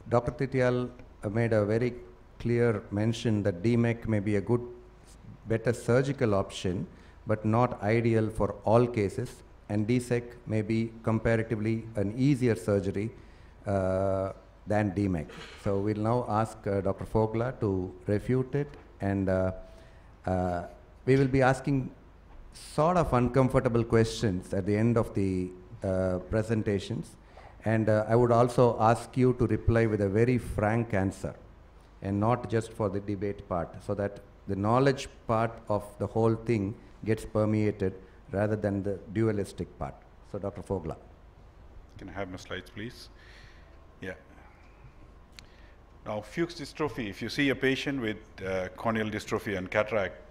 Dr. Titial made a very clear mention that DMEC may be a better surgical option, but not ideal for all cases, and DSEC may be comparatively an easier surgery than DMEC. So we'll now ask Dr. Fogla to refute it, and we will be asking sort of uncomfortable questions at the end of the presentations. And I would also ask you to reply with a very frank answer, and not just for the debate part, so that the knowledge part of the whole thing gets permeated rather than the dualistic part. So Dr. Fogla. Can I have my slides, please? Yeah. Now, Fuchs dystrophy, if you see a patient with corneal dystrophy and cataract,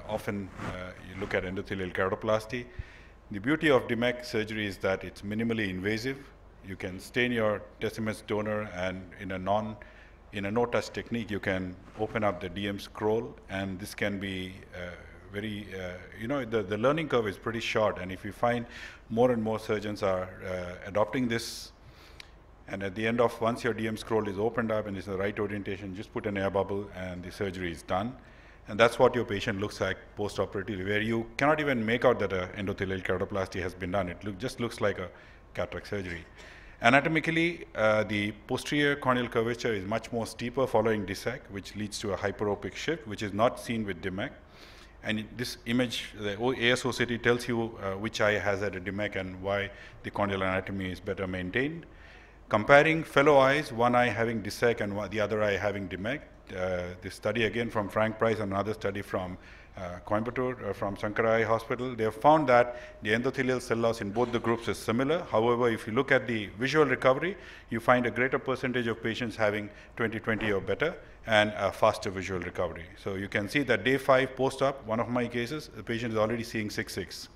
often you look at endothelial keratoplasty. The beauty of DMEC surgery is that it's minimally invasive. You can stain your Descemet's donor, and in a no-touch technique, you can open up the DM scroll, and this can be the learning curve is pretty short, and if you find more and more surgeons are adopting this, and at the end of once your DM scroll is opened up and is in the right orientation, just put an air bubble and the surgery is done. And that's what your patient looks like post-operatively, where you cannot even make out that an endothelial keratoplasty has been done. It just looks like a cataract surgery. Anatomically, the posterior corneal curvature is much more steeper following DSEC, which leads to a hyperopic shift, which is not seen with DMEC. And this image, the ASOCT tells you which eye has had a DMEC and why the corneal anatomy is better maintained. Comparing fellow eyes, one eye having DSEC and the other eye having DMEC, this study again from Frank Price and another study from Coimbatore, from Sankara Eye Hospital, they have found that the endothelial cell loss in both the groups is similar. However, if you look at the visual recovery, you find a greater percentage of patients having 20/20 or better and a faster visual recovery. So you can see that day 5 post-op, one of my cases, the patient is already seeing 6/6.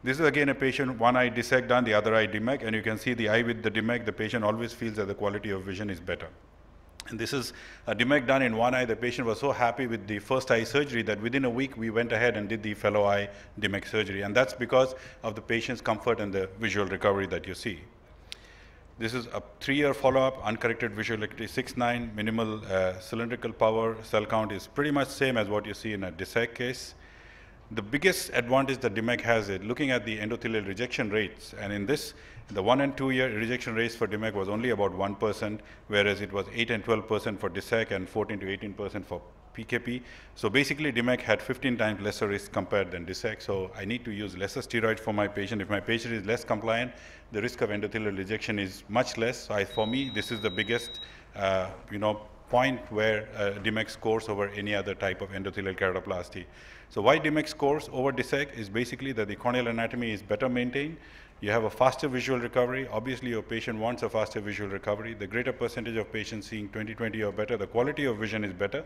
This is again a patient, one eye DSEC done, the other eye DMEC, and you can see the eye with the DMEC, the patient always feels that the quality of vision is better. And this is a DMEC done in one eye. The patient was so happy with the first eye surgery that within a week we went ahead and did the fellow eye DMEC surgery. And that's because of the patient's comfort and the visual recovery that you see. This is a 3-year follow-up, uncorrected visual acuity 6/9, minimal cylindrical power, cell count is pretty much same as what you see in a DSEC case. The biggest advantage that DMEC has is looking at the endothelial rejection rates, and in this, the 1 and 2 year rejection rates for DMEC was only about 1%, whereas it was 8 and 12% for DSEC and 14 to 18% for PKP. So basically DMEC had 15 times lesser risk compared than DSEC, so I need to use lesser steroids for my patient. If my patient is less compliant, the risk of endothelial rejection is much less. So for me, this is the biggest point where DMEC scores over any other type of endothelial keratoplasty. So why DMEC scores over DSEC is basically that the corneal anatomy is better maintained. You have a faster visual recovery. Obviously, your patient wants a faster visual recovery. The greater percentage of patients seeing 20/20 or better, the quality of vision is better.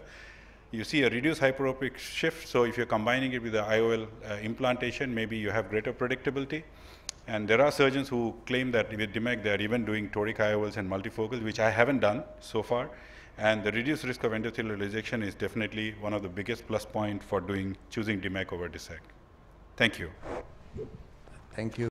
You see a reduced hyperopic shift. So if you're combining it with the IOL implantation, maybe you have greater predictability. And there are surgeons who claim that with DMEC, they're even doing toric IOLs and multifocals, which I haven't done so far. And the reduced risk of endothelial rejection is definitely one of the biggest plus points for choosing DMEC over DSEC. Thank you. Thank you.